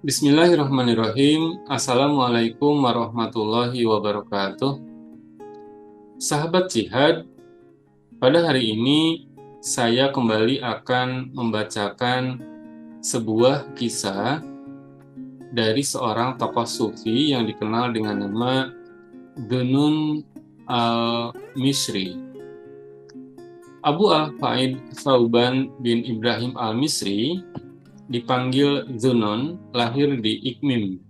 Bismillahirrahmanirrahim. Assalamualaikum warahmatullahi wabarakatuh. Sahabat Jihad, pada hari ini saya kembali akan membacakan sebuah kisah dari seorang tokoh sufi yang dikenal dengan nama Dunun al-Misri. Abu al-Faid Thauban bin Ibrahim al-Misri, dipanggil Dzunun, lahir di Ikmim,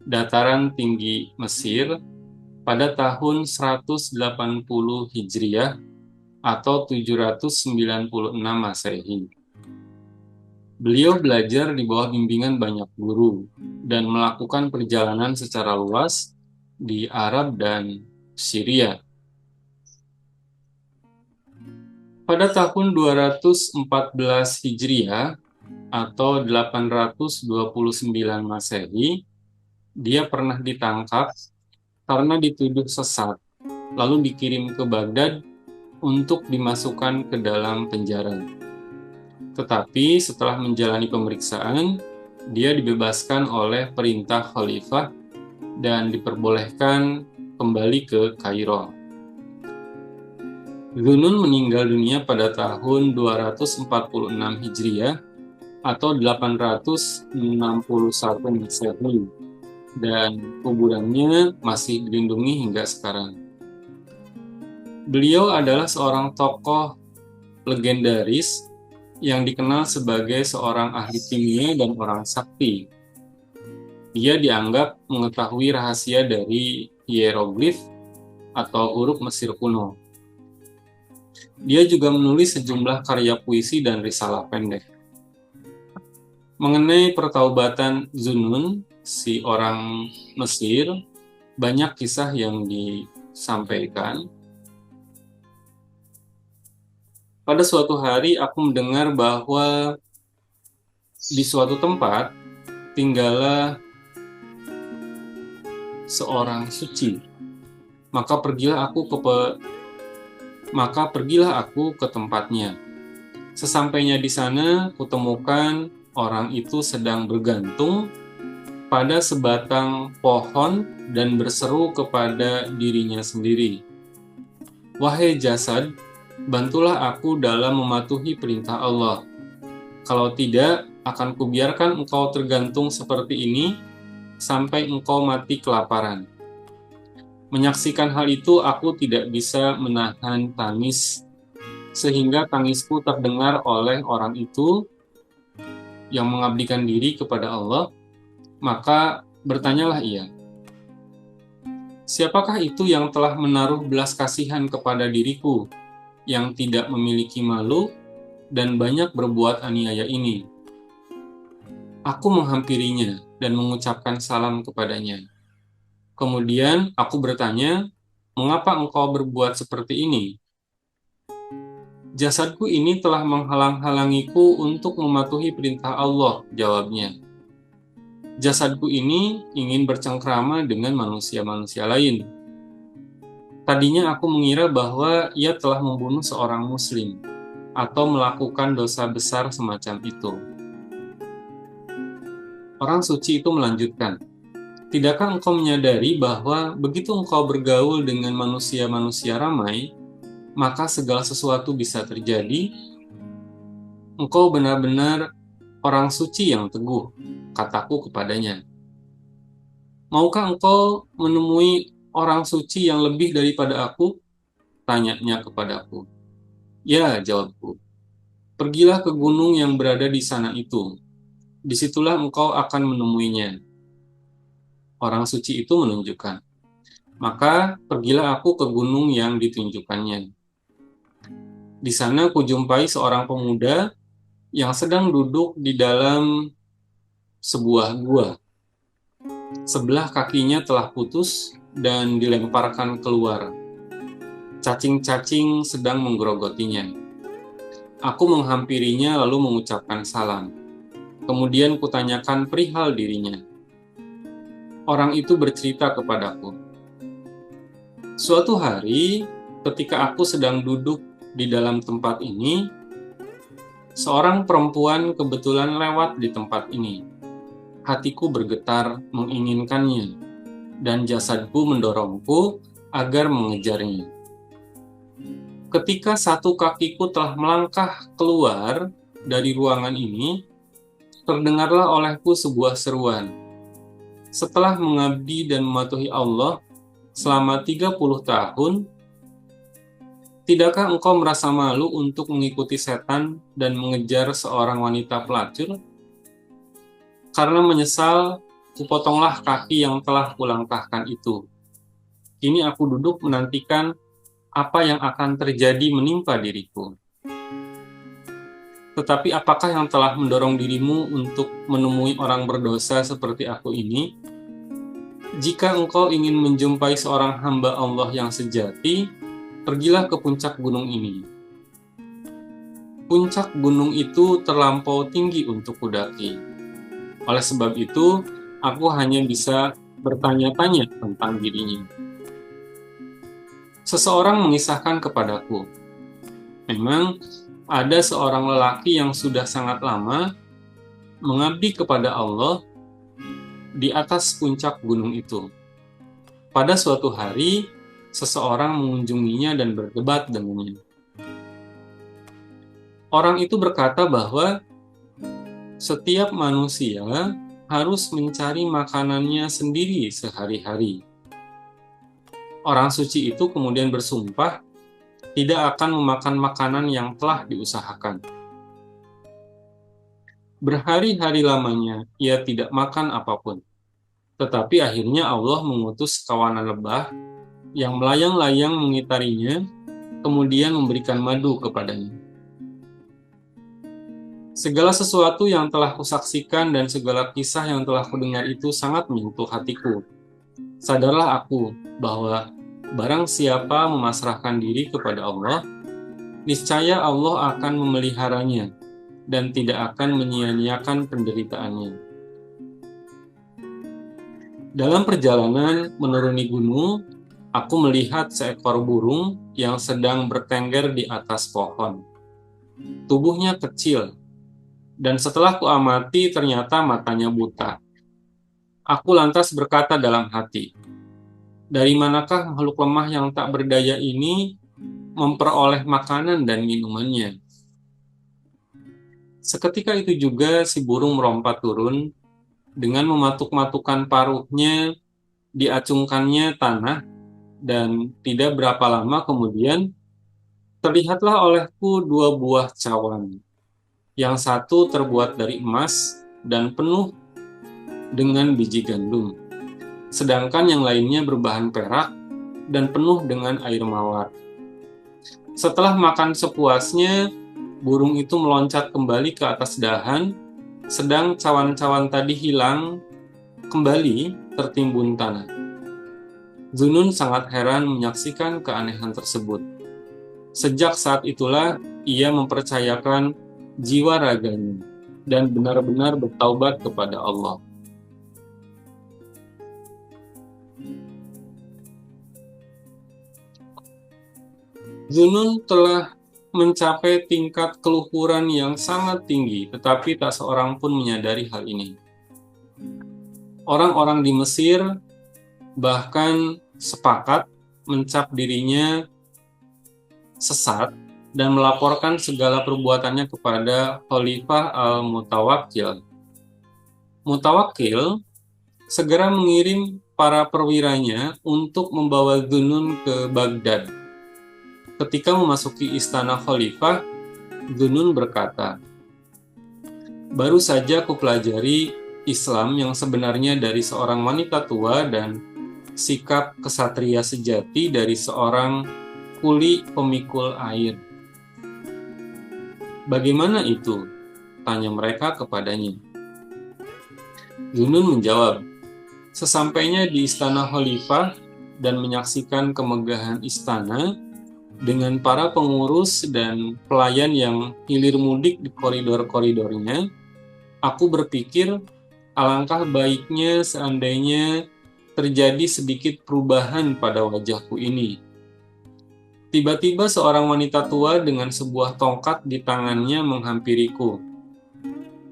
dataran tinggi Mesir, pada tahun 180 Hijriah atau 796 Masehi. Beliau belajar di bawah bimbingan banyak guru dan melakukan perjalanan secara luas di Arab dan Syria. Pada tahun 214 Hijriah atau 829 Masehi, dia pernah ditangkap karena dituduh sesat, lalu dikirim ke Baghdad untuk dimasukkan ke dalam penjara. Tetapi setelah menjalani pemeriksaan, dia dibebaskan oleh perintah khalifah dan diperbolehkan kembali ke Kairo. Dzunun meninggal dunia pada tahun 246 Hijriah atau 861 Masehi, dan kuburannya masih dilindungi hingga sekarang. Beliau adalah seorang tokoh legendaris yang dikenal sebagai seorang ahli kimia dan orang sakti. Dia dianggap mengetahui rahasia dari hieroglif atau huruf Mesir kuno. Dia juga menulis sejumlah karya puisi dan risalah pendek. Mengenai pertaubatan Dzunun, si orang Mesir, banyak kisah yang disampaikan. Pada suatu hari aku mendengar bahwa di suatu tempat tinggallah seorang suci. Maka pergilah aku ke tempatnya. Sesampainya di sana, kutemukan orang itu sedang bergantung pada sebatang pohon dan berseru kepada dirinya sendiri, "Wahai jasad, bantulah aku dalam mematuhi perintah Allah. Kalau tidak, akan kubiarkan engkau tergantung seperti ini sampai engkau mati kelaparan." Menyaksikan hal itu, aku tidak bisa menahan tangis, sehingga tangisku terdengar oleh orang itu yang mengabdikan diri kepada Allah. Maka bertanyalah ia, "Siapakah itu yang telah menaruh belas kasihan kepada diriku, yang tidak memiliki malu dan banyak berbuat aniaya ini?" Aku menghampirinya dan mengucapkan salam kepadanya. Kemudian aku bertanya, "Mengapa engkau berbuat seperti ini?" "Jasadku ini telah menghalang-halangiku untuk mematuhi perintah Allah," jawabnya. "Jasadku ini ingin bercengkrama dengan manusia-manusia lain. Tadinya aku mengira bahwa ia telah membunuh seorang muslim atau melakukan dosa besar semacam itu." Orang suci itu melanjutkan, "Tidakkah engkau menyadari bahwa begitu engkau bergaul dengan manusia-manusia ramai, maka segala sesuatu bisa terjadi? Engkau benar-benar orang suci yang teguh," kataku kepadanya. "Maukah engkau menemui orang suci yang lebih daripada aku?" tanyanya kepadaku. "Ya," jawabku. "Pergilah ke gunung yang berada di sana itu. Disitulah engkau akan menemuinya." Orang suci itu menunjukkan. Maka pergilah aku ke gunung yang ditunjukkannya. Di sana kujumpai seorang pemuda yang sedang duduk di dalam sebuah gua. Sebelah kakinya telah putus dan dilemparkan keluar. Cacing-cacing sedang menggerogotinya. Aku menghampirinya lalu mengucapkan salam. Kemudian kutanyakan perihal dirinya. Orang itu bercerita kepadaku. Suatu hari, ketika aku sedang duduk di dalam tempat ini, seorang perempuan kebetulan lewat di tempat ini. Hatiku bergetar menginginkannya, dan jasadku mendorongku agar mengejarnya. Ketika satu kakiku telah melangkah keluar dari ruangan ini, terdengarlah olehku sebuah seruan. Setelah mengabdi dan mematuhi Allah selama 30 tahun, tidakkah engkau merasa malu untuk mengikuti setan dan mengejar seorang wanita pelacur? Karena menyesal, kupotonglah kaki yang telah kulangkahkan itu. Kini aku duduk menantikan apa yang akan terjadi menimpa diriku. Tetapi apakah yang telah mendorong dirimu untuk menemui orang berdosa seperti aku ini? Jika engkau ingin menjumpai seorang hamba Allah yang sejati, pergilah ke puncak gunung ini. Puncak gunung itu terlampau tinggi untuk kudaki. Oleh sebab itu, aku hanya bisa bertanya-tanya tentang dirinya. Seseorang mengisahkan kepadaku, memang ada seorang lelaki yang sudah sangat lama mengabdi kepada Allah di atas puncak gunung itu. Pada suatu hari, seseorang mengunjunginya dan berdebat dengannya. Orang itu berkata bahwa setiap manusia harus mencari makanannya sendiri sehari-hari. Orang suci itu kemudian bersumpah tidak akan memakan makanan yang telah diusahakan. Berhari-hari lamanya ia tidak makan apapun. Tetapi akhirnya Allah mengutus kawanan lebah yang melayang-layang mengitarinya, kemudian memberikan madu kepadanya. Segala sesuatu yang telah kusaksikan dan segala kisah yang telah kudengar itu sangat menyentuh hatiku. Sadarlah aku bahwa barang siapa memasrahkan diri kepada Allah, niscaya Allah akan memeliharanya dan tidak akan menyia-nyiakan penderitaannya. Dalam perjalanan menuruni gunung, aku melihat seekor burung yang sedang bertengger di atas pohon. Tubuhnya kecil, dan setelah kuamati ternyata matanya buta. Aku lantas berkata dalam hati, dari manakah makhluk lemah yang tak berdaya ini memperoleh makanan dan minumannya? Seketika itu juga si burung melompat turun, dengan mematuk-matukan paruhnya, diacungkannya tanah, dan tidak berapa lama kemudian, terlihatlah olehku dua buah cawan. Yang satu terbuat dari emas dan penuh dengan biji gandum, sedangkan yang lainnya berbahan perak dan penuh dengan air mawar. Setelah makan sepuasnya, burung itu meloncat kembali ke atas dahan, sedang cawan-cawan tadi hilang kembali tertimbun tanah. Zunun sangat heran menyaksikan keanehan tersebut. Sejak saat itulah ia mempercayakan jiwa raganya dan benar-benar bertaubat kepada Allah. Zunun telah mencapai tingkat keluhuran yang sangat tinggi, tetapi tak seorang pun menyadari hal ini. Orang-orang di Mesir bahkan sepakat mencap dirinya sesat dan melaporkan segala perbuatannya kepada Khalifah Al-Mutawakkil. Mutawakkil segera mengirim para perwiranya untuk membawa Zunun ke Baghdad. Ketika memasuki istana Khalifah, Zunun berkata, baru saja kupelajari Islam yang sebenarnya dari seorang wanita tua dan sikap kesatria sejati dari seorang kuli pemikul air. Bagaimana itu? Tanya mereka kepadanya. Zunun menjawab, sesampainya di istana Khalifah dan menyaksikan kemegahan istana, dengan para pengurus dan pelayan yang hilir mudik di koridor-koridornya, aku berpikir alangkah baiknya seandainya terjadi sedikit perubahan pada wajahku ini. Tiba-tiba seorang wanita tua dengan sebuah tongkat di tangannya menghampiriku.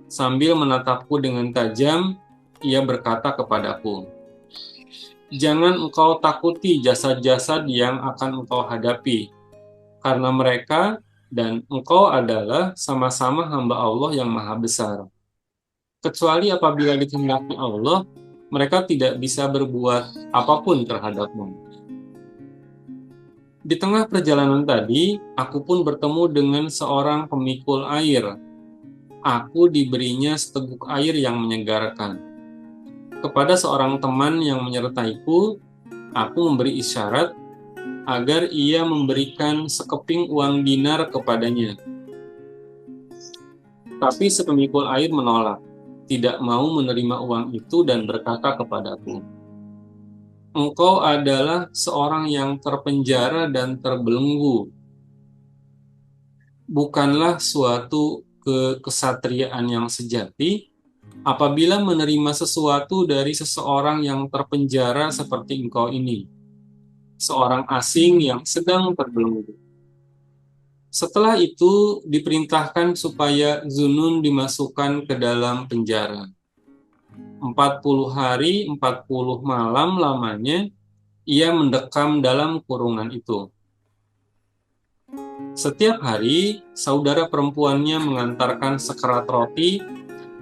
Sambil menatapku dengan tajam, ia berkata kepadaku, "Jangan engkau takuti jasad-jasad yang akan engkau hadapi, karena mereka dan engkau adalah sama-sama hamba Allah yang Maha Besar. Kecuali apabila dikehendaki Allah, mereka tidak bisa berbuat apapun terhadapmu." Di tengah perjalanan tadi, aku pun bertemu dengan seorang pemikul air. Aku diberinya seteguk air yang menyegarkan. Kepada seorang teman yang menyertaiku, aku memberi isyarat agar ia memberikan sekeping uang dinar kepadanya. Tapi si pemikul air menolak, tidak mau menerima uang itu dan berkata kepadaku, "Engkau adalah seorang yang terpenjara dan terbelenggu. Bukanlah suatu kesatriaan yang sejati apabila menerima sesuatu dari seseorang yang terpenjara seperti engkau ini, seorang asing yang sedang terbelenggu." Setelah itu diperintahkan supaya Zunun dimasukkan ke dalam penjara. 40 hari, 40 malam lamanya ia mendekam dalam kurungan itu. Setiap hari, saudara perempuannya mengantarkan sekerat roti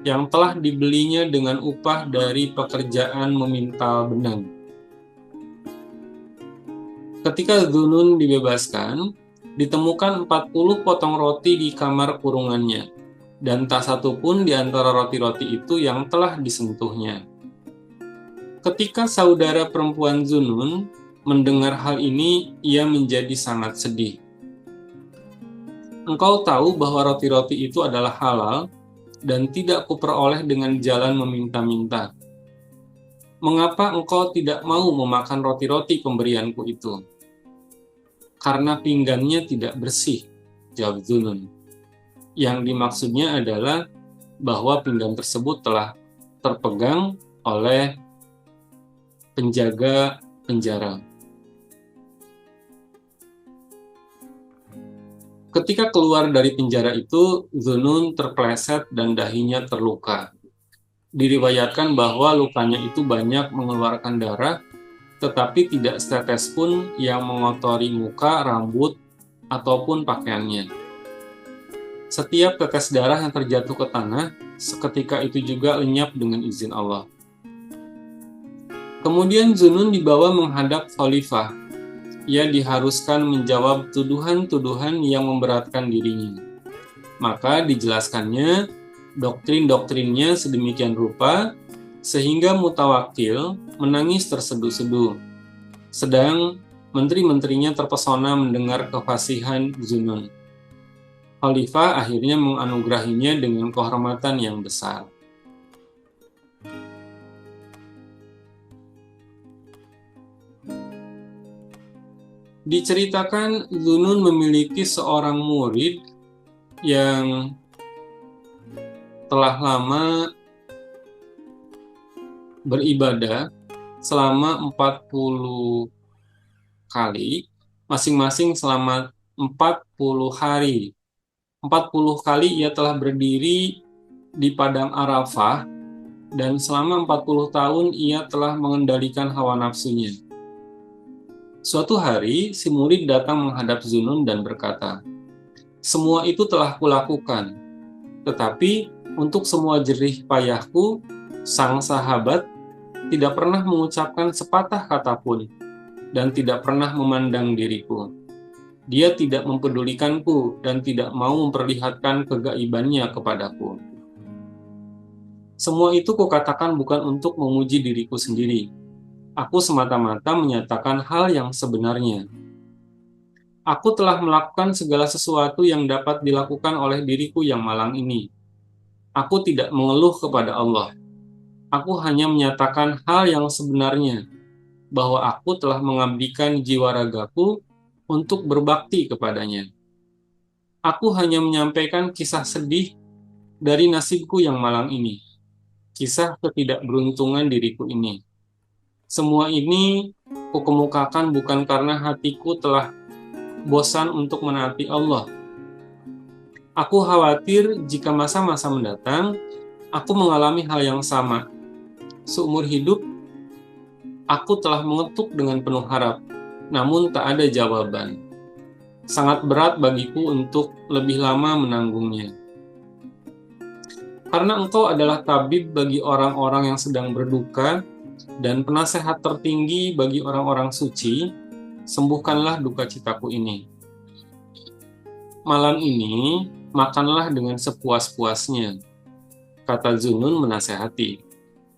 yang telah dibelinya dengan upah dari pekerjaan memintal benang. Ketika Zunun dibebaskan, ditemukan 40 potong roti di kamar kurungannya, dan tak satu pun di antara roti-roti itu yang telah disentuhnya. Ketika saudara perempuan Zunun mendengar hal ini, ia menjadi sangat sedih. "Engkau tahu bahwa roti-roti itu adalah halal dan tidak kuperoleh dengan jalan meminta-minta. Mengapa engkau tidak mau memakan roti-roti pemberianku itu?" "Karena pinggannya tidak bersih," jawab Zunun. Yang dimaksudnya adalah bahwa pinggan tersebut telah terpegang oleh penjaga penjara. Ketika keluar dari penjara itu, Zunun terpeleset dan dahinya terluka. Diriwayatkan bahwa lukanya itu banyak mengeluarkan darah, tetapi tidak setetes pun yang mengotori muka, rambut, ataupun pakaiannya. Setiap tetes darah yang terjatuh ke tanah, seketika itu juga lenyap dengan izin Allah. Kemudian Zunun dibawa menghadap khalifah. Ia diharuskan menjawab tuduhan-tuduhan yang memberatkan dirinya. Maka dijelaskannya doktrin-doktrinnya sedemikian rupa sehingga Mutawakkil menangis terseduh-seduh, sedang menteri-menterinya terpesona mendengar kefasihan Zunun. Khalifah akhirnya menganugerahinya dengan kehormatan yang besar. Diceritakan Zunun memiliki seorang murid yang telah lama beribadah selama 40 kali, masing-masing selama 40 hari. 40 kali ia telah berdiri di padang Arafah, dan selama 40 tahun ia telah mengendalikan hawa nafsunya. Suatu hari, si murid datang menghadap Zunun dan berkata, "Semua itu telah kulakukan, tetapi untuk semua jerih payahku, sang sahabat tidak pernah mengucapkan sepatah kata pun dan tidak pernah memandang diriku. Dia tidak mempedulikanku dan tidak mau memperlihatkan kegaibannya kepadaku. Semua itu kukatakan bukan untuk memuji diriku sendiri. Aku semata-mata menyatakan hal yang sebenarnya. Aku telah melakukan segala sesuatu yang dapat dilakukan oleh diriku yang malang ini. Aku tidak mengeluh kepada Allah. Aku hanya menyatakan hal yang sebenarnya, bahwa aku telah mengabdikan jiwa ragaku untuk berbakti kepadanya. Aku hanya menyampaikan kisah sedih dari nasibku yang malang ini, kisah ketidakberuntungan diriku ini. Semua ini kukemukakan bukan karena hatiku telah bosan untuk menaati Allah. Aku khawatir jika masa-masa mendatang, aku mengalami hal yang sama. Seumur hidup, aku telah mengetuk dengan penuh harap, namun tak ada jawaban. Sangat berat bagiku untuk lebih lama menanggungnya. Karena engkau adalah tabib bagi orang-orang yang sedang berduka dan penasehat tertinggi bagi orang-orang suci, sembuhkanlah duka citaku ini. Malam ini, makanlah dengan sepuas-puasnya, kata Zunnun menasehati.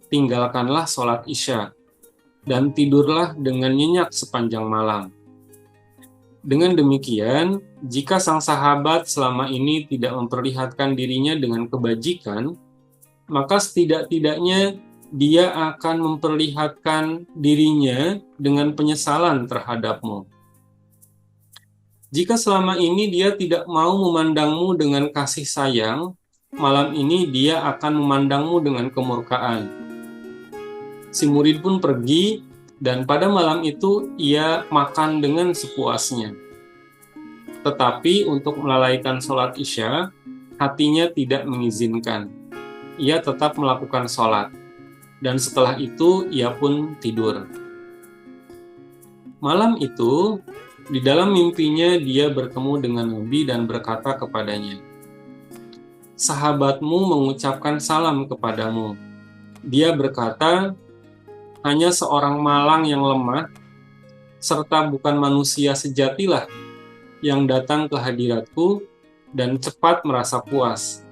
Tinggalkanlah sholat Isya, dan tidurlah dengan nyenyak sepanjang malam. Dengan demikian, jika sang sahabat selama ini tidak memperlihatkan dirinya dengan kebajikan, maka setidak-tidaknya dia akan memperlihatkan dirinya dengan penyesalan terhadapmu. Jika selama ini dia tidak mau memandangmu dengan kasih sayang, malam ini dia akan memandangmu dengan kemurkaan. Si murid pun pergi, dan pada malam itu ia makan dengan sepuasnya. Tetapi untuk melalaikan sholat Isya, hatinya tidak mengizinkan. Ia tetap melakukan sholat, dan setelah itu ia pun tidur. Malam itu, di dalam mimpinya dia bertemu dengan Nabi dan berkata kepadanya, "Sahabatmu mengucapkan salam kepadamu." Dia berkata, "Hanya seorang malang yang lemah, serta bukan manusia sejatilah yang datang ke hadiratku dan cepat merasa puas.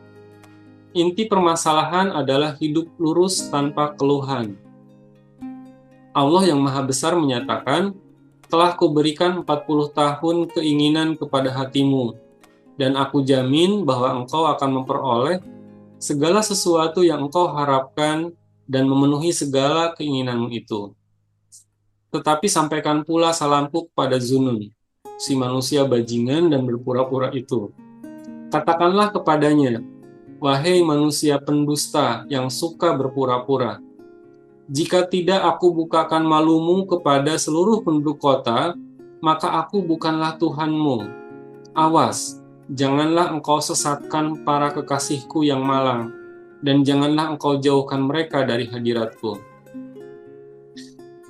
Inti permasalahan adalah hidup lurus tanpa keluhan. Allah yang Maha Besar menyatakan, telah kuberikan 40 tahun keinginan kepada hatimu, dan aku jamin bahwa engkau akan memperoleh segala sesuatu yang engkau harapkan dan memenuhi segala keinginanmu itu. Tetapi sampaikan pula salamku kepada Zunnun, si manusia bajingan dan berpura-pura itu. Katakanlah kepadanya, wahai manusia pendusta yang suka berpura-pura, jika tidak aku bukakan malumu kepada seluruh penduduk kota, maka aku bukanlah Tuhanmu. Awas, janganlah engkau sesatkan para kekasihku yang malang, dan janganlah engkau jauhkan mereka dari hadiratku."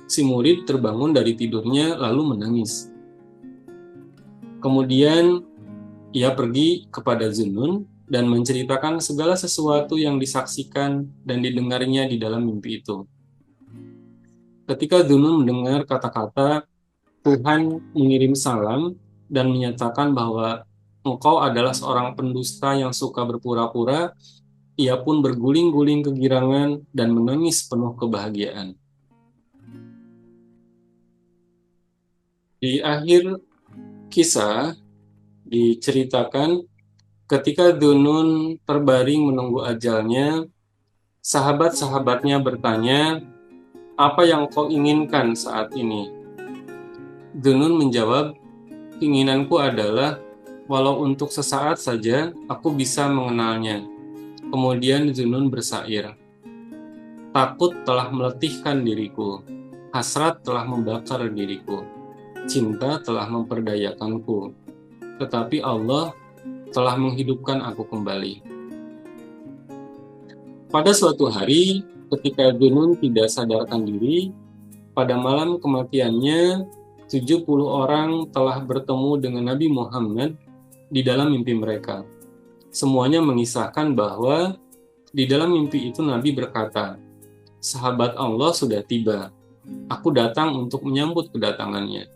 Si murid terbangun dari tidurnya lalu menangis. Kemudian ia pergi kepada Zunnun dan menceritakan segala sesuatu yang disaksikan dan didengarnya di dalam mimpi itu. Ketika Zunnun mendengar kata-kata Tuhan mengirim salam dan menyatakan bahwa engkau adalah seorang pendusta yang suka berpura-pura, ia pun berguling-guling kegirangan dan menangis penuh kebahagiaan. Di akhir kisah diceritakan ketika Zunnun terbaring menunggu ajalnya, sahabat-sahabatnya bertanya, "Apa yang kau inginkan saat ini?" Zunnun menjawab, "Keinginanku adalah, walau untuk sesaat saja, aku bisa mengenalnya." Kemudian Zunnun bersair, "Takut telah meletihkan diriku, hasrat telah membakar diriku, cinta telah memperdayakanku, tetapi Allah telah menghidupkan aku kembali." Pada suatu hari, ketika Zunnun tidak sadarkan diri, pada malam kematiannya, 70 orang telah bertemu dengan Nabi Muhammad di dalam mimpi mereka. Semuanya mengisahkan bahwa di dalam mimpi itu Nabi berkata, "Sahabat Allah sudah tiba. Aku datang untuk menyambut kedatangannya."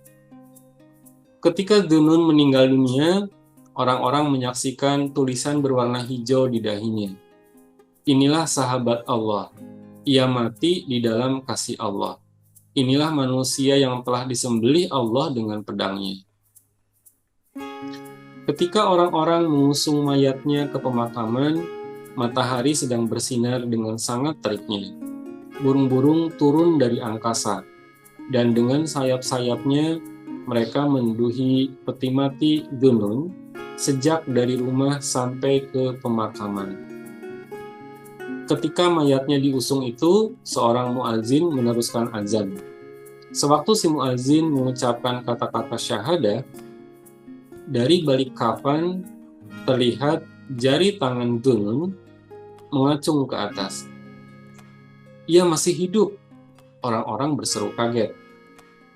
Ketika Zunnun meninggal dunia, orang-orang menyaksikan tulisan berwarna hijau di dahinya. "Inilah sahabat Allah. Ia mati di dalam kasih Allah. Inilah manusia yang telah disembelih Allah dengan pedangnya." Ketika orang-orang mengusung mayatnya ke pemakaman, matahari sedang bersinar dengan sangat teriknya. Burung-burung turun dari angkasa, dan dengan sayap-sayapnya mereka menduduhi peti mati Dunun sejak dari rumah sampai ke pemakaman. Ketika mayatnya diusung itu, seorang muazin meneruskan azan. Sewaktu si muazin mengucapkan kata-kata syahadah, dari balik kafan terlihat jari tangan Dunun mengacung ke atas. Ia masih hidup. Orang-orang berseru kaget.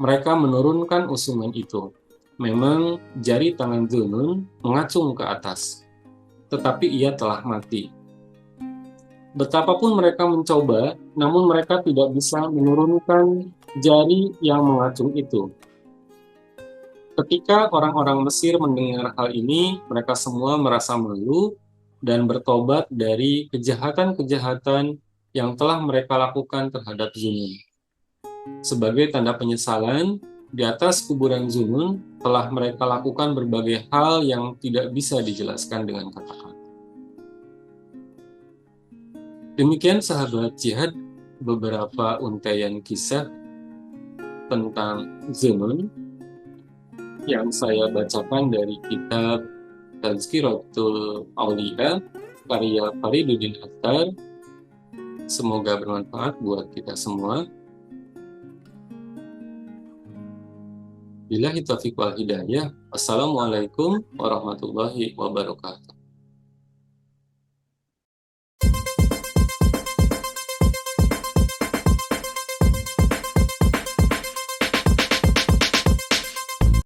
Mereka menurunkan usungan itu. Memang jari tangan Dunun mengacung ke atas, tetapi ia telah mati. Betapapun mereka mencoba, namun mereka tidak bisa menurunkan jari yang mengacung itu. Ketika orang-orang Mesir mendengar hal ini, mereka semua merasa malu dan bertobat dari kejahatan-kejahatan yang telah mereka lakukan terhadap Zunun. Sebagai tanda penyesalan, di atas kuburan Zunun telah mereka lakukan berbagai hal yang tidak bisa dijelaskan dengan kata-kata. Demikian sahabat jihad, beberapa untaian kisah tentang Zunun yang saya bacakan dari kitab Tazkiratul Auliya karya Fariduddin Attar. Semoga bermanfaat buat kita semua. Billahi taufiq wal hidayah. Wassalamualaikum warahmatullahi wabarakatuh.